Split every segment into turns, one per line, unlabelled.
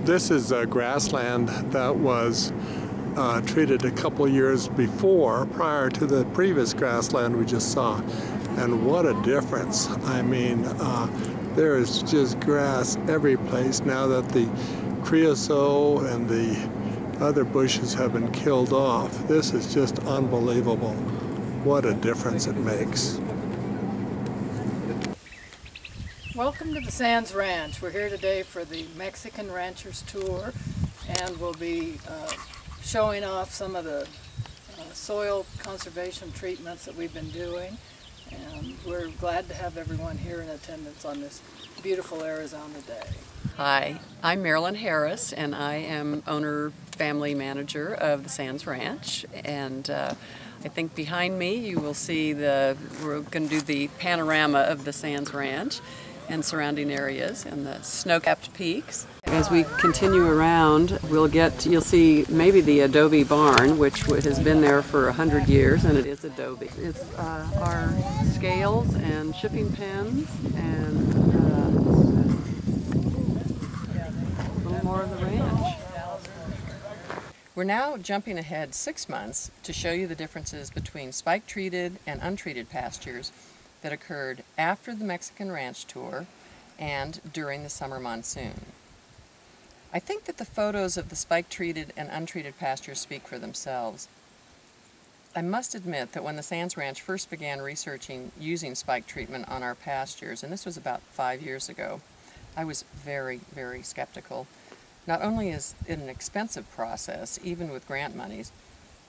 This is grassland that was treated a couple years before, prior to the previous grassland we just saw. And what a difference. I mean, there is just grass every place now that the creosote and the other bushes have been killed off. This is just unbelievable. What a difference it makes.
Welcome to the Sands Ranch. We're here today for the Mexican Ranchers Tour, and we'll be showing off some of the soil conservation treatments that we've been doing. And we're glad to have everyone here in attendance on this beautiful Arizona day.
Hi, I'm Marilyn Harris, and I am owner-family manager of the Sands Ranch. And I think behind me you will see we're going to do the panorama of the Sands Ranch and surrounding areas and the snow-capped peaks. As we continue around, you'll see maybe the adobe barn, which has been there for 100 years, and it is adobe. It's our scales and shipping pens and a little more of the ranch. We're now jumping ahead 6 months to show you the differences between spike-treated and untreated pastures that occurred after the Mexican Ranch Tour and during the summer monsoon. I think that the photos of the spike-treated and untreated pastures speak for themselves. I must admit that when the Sands Ranch first began researching using spike treatment on our pastures, and this was about 5 years ago, I was very, very skeptical. Not only is it an expensive process, even with grant monies,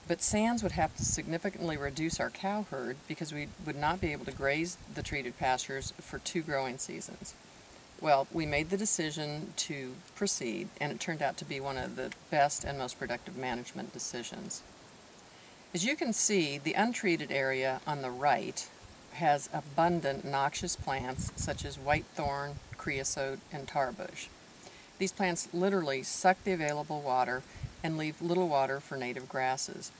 but Sands would have to significantly reduce our cow herd because we would not be able to graze the treated pastures for 2 growing seasons. Well, we made the decision to proceed, and it turned out to be one of the best and most productive management decisions. As you can see, the untreated area on the right has abundant noxious plants such as whitethorn, creosote, and tarbush. These plants literally suck the available water and leave little water for native grasses.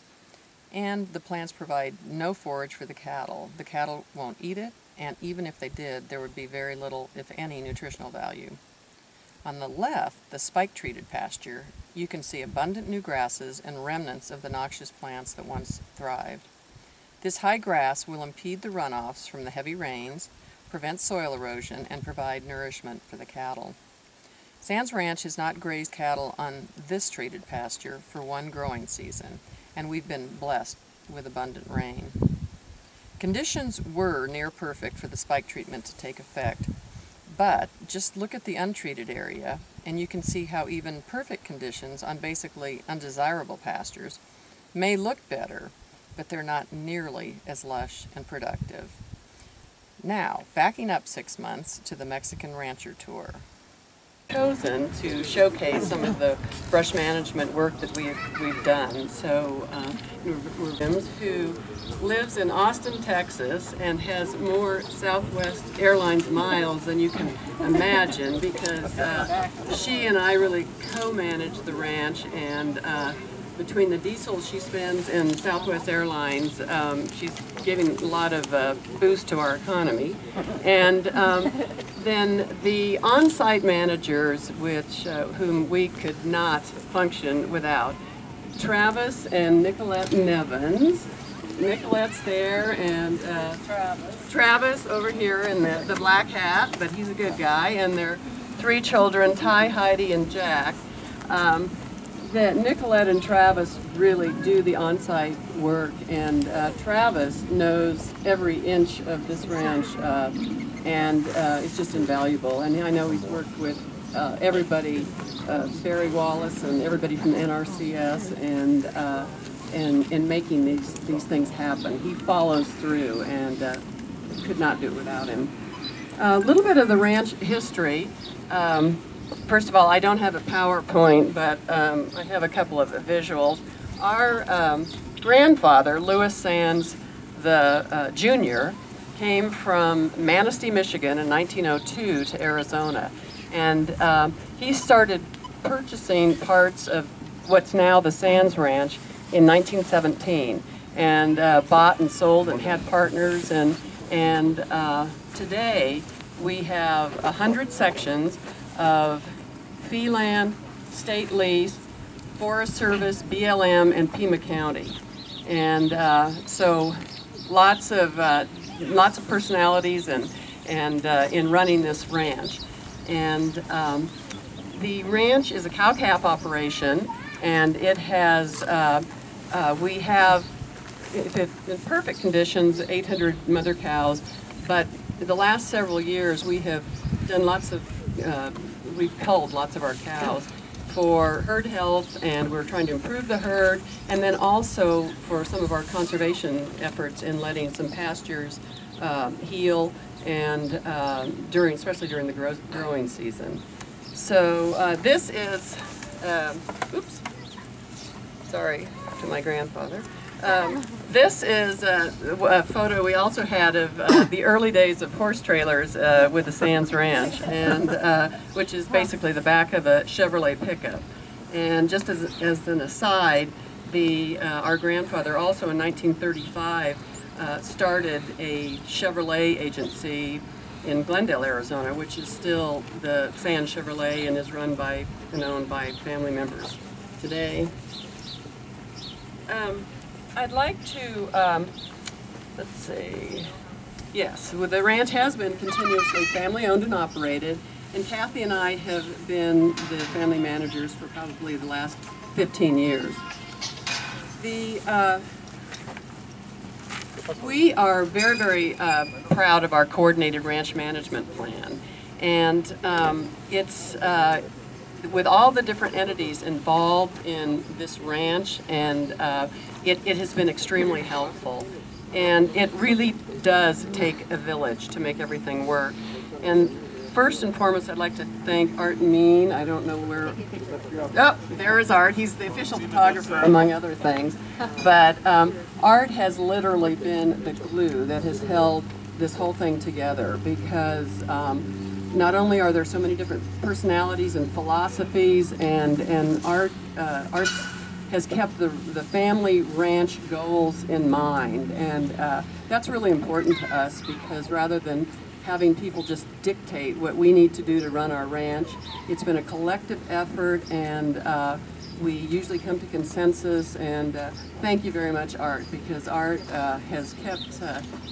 And the plants provide no forage for the cattle. The cattle won't eat it, and even if they did, there would be very little, if any, nutritional value. On the left, the spike-treated pasture, you can see abundant new grasses and remnants of the noxious plants that once thrived. This high grass will impede the runoffs from the heavy rains, prevent soil erosion, and provide nourishment for the cattle. Sands Ranch has not grazed cattle on this treated pasture for 1 growing season, and we've been blessed with abundant rain. Conditions were near perfect for the spike treatment to take effect, but just look at the untreated area and you can see how even perfect conditions on basically undesirable pastures may look better, but they're not nearly as lush and productive. Now, backing up 6 months to the Mexican Rancher Tour. Chosen to showcase some of the brush management work that we've done. So who lives in Austin, Texas, and has more Southwest Airlines miles than you can imagine, because she and I really co-manage the ranch, and between the diesel she spends in Southwest Airlines, she's giving a lot of boost to our economy. And then the on-site managers, whom we could not function without, Travis and Nicolette Nevins. Nicolette's there, and Travis over here in the black hat, but he's a good guy, and their 3 children, Ty, Heidi, and Jack. That Nicolette and Travis really do the on-site work, and Travis knows every inch of this ranch, and it's just invaluable. And I know he's worked with everybody, Barry Wallace and everybody from NRCS, and in making these things happen. He follows through, and could not do it without him. A little bit of the ranch history. First of all, I don't have a PowerPoint, but I have a couple of visuals. Our grandfather, Lewis Sands the Jr., came from Manistee, Michigan in 1902 to Arizona, and he started purchasing parts of what's now the Sands Ranch in 1917, and bought and sold and had partners, and today we have 100 sections of fee land, state lease, Forest Service, BLM, and Pima County. And so lots of personalities and in running this ranch. And the ranch is a cow-calf operation, and it has, we have, in perfect conditions, 800 mother cows, but the last several years we have done we've culled lots of our cows for herd health, and we're trying to improve the herd, and then also for some of our conservation efforts in letting some pastures heal, and especially during the growing season. So this is, oops, sorry to my grandfather. This is a photo we also had of the early days of horse trailers with the Sands Ranch, and which is basically the back of a Chevrolet pickup. And just as an aside, our grandfather also in 1935 started a Chevrolet agency in Glendale, Arizona, which is still the Sands Chevrolet and is run by and owned by family members today. I'd like to, let's see, yes, well, the ranch has been continuously family owned and operated, and Kathy and I have been the family managers for probably the last 15 years. We are very, very proud of our coordinated ranch management plan, and it's with all the different entities involved in this ranch, and it has been extremely helpful. And it really does take a village to make everything work. And first and foremost, I'd like to thank Art Mean. I don't know where, oh, there is Art. He's the official photographer, among other things. But Art has literally been the glue that has held this whole thing together, because not only are there so many different personalities and philosophies, and Art has kept the family ranch goals in mind, and that's really important to us, because rather than having people just dictate what we need to do to run our ranch, it's been a collective effort, and we usually come to consensus. And thank you very much, Art, because Art has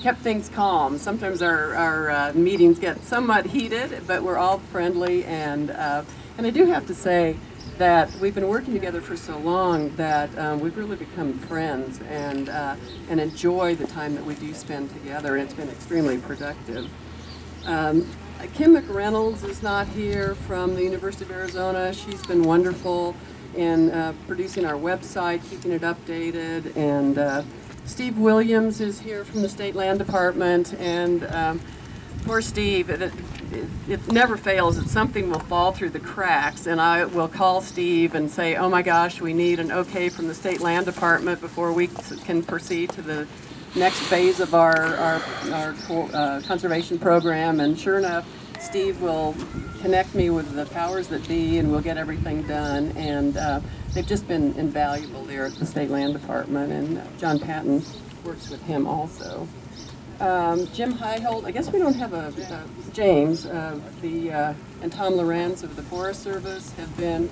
kept things calm. Sometimes our meetings get somewhat heated, but we're all friendly, and I do have to say that we've been working together for so long that we've really become friends, and enjoy the time that we do spend together, and it's been extremely productive. Kim McReynolds is not here from the University of Arizona. She's been wonderful in producing our website, keeping it updated, and Steve Williams is here from the State Land Department, and poor Steve, it never fails that something will fall through the cracks, and I will call Steve and say, oh my gosh, we need an okay from the State Land Department before we can proceed to the next phase of our conservation program. And sure enough, Steve will connect me with the powers that be, and we'll get everything done. And they've just been invaluable there at the State Land Department, and John Patton works with him also. Jim Highhold, I guess we don't have James, and Tom Lorenz of the Forest Service have been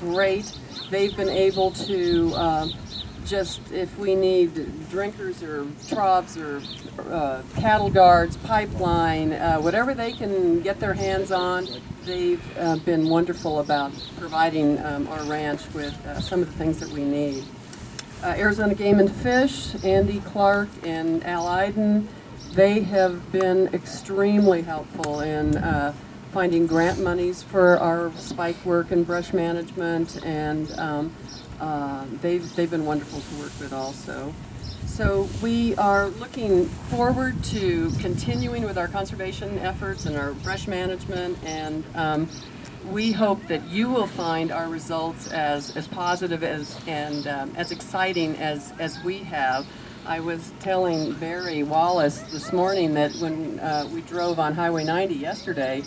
great. They've been able to just, if we need drinkers or troughs or cattle guards, pipeline, whatever they can get their hands on, they've been wonderful about providing our ranch with some of the things that we need. Arizona Game and Fish, Andy Clark and Al Iden, they have been extremely helpful in finding grant monies for our spike work and brush management, and they've been wonderful to work with also. So we are looking forward to continuing with our conservation efforts and our brush management, and we hope that you will find our results as positive and as exciting as we have. I was telling Barry Wallace this morning that when we drove on Highway 90 yesterday,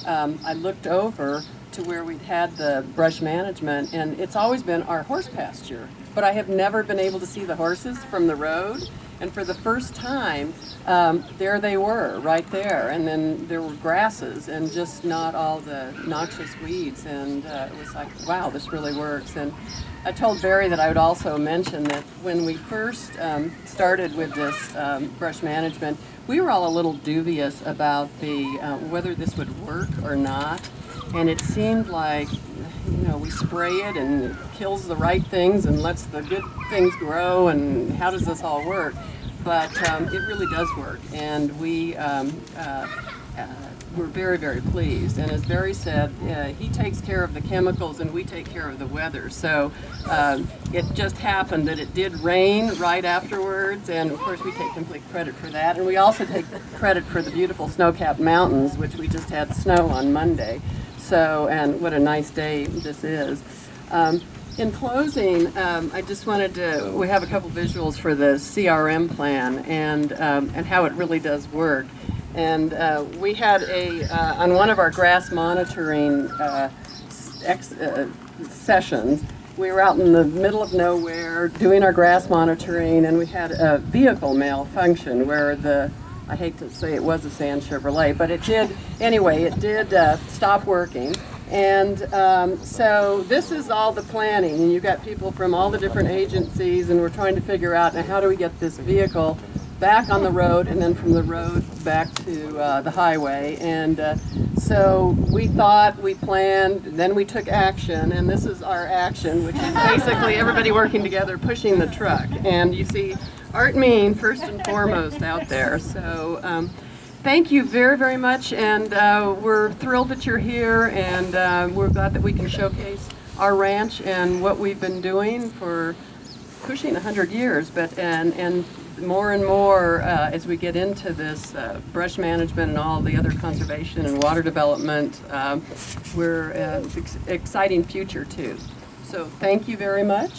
I looked over to where we'd had the brush management, and it's always been our horse pasture, but I have never been able to see the horses from the road, And for the first time, there they were, right there. And then there were grasses and just not all the noxious weeds. And it was like, wow, this really works. And I told Barry that I would also mention that when we first started with this brush management, we were all a little dubious about the whether this would work or not. And it seemed like, you know, we spray it and it kills the right things and lets the good things grow, and how does this all work? But it really does work, and we're very, very pleased. And as Barry said, he takes care of the chemicals and we take care of the weather. So it just happened that it did rain right afterwards, and of course we take complete credit for that. And we also take credit for the beautiful snow-capped mountains, which we just had snow on Monday. So, and what a nice day this is. In closing, I just wanted to, we have a couple visuals for the CRM plan and how it really does work. And we had on one of our grass monitoring sessions, we were out in the middle of nowhere doing our grass monitoring, and we had a vehicle malfunction where I hate to say it was a Sand Chevrolet, but it did, anyway, it did stop working. And so this is all the planning, and you've got people from all the different agencies, and we're trying to figure out, now how do we get this vehicle back on the road, and then from the road back to the highway. And so we thought, we planned, then we took action, and this is our action, which is basically everybody working together pushing the truck. And you see Art Mean first and foremost out there. So thank you very, very much, and we're thrilled that you're here, and we're glad that we can showcase our ranch and what we've been doing for pushing 100 years, but and more and more as we get into this brush management and all the other conservation and water development, we're exciting future too. So thank you very much.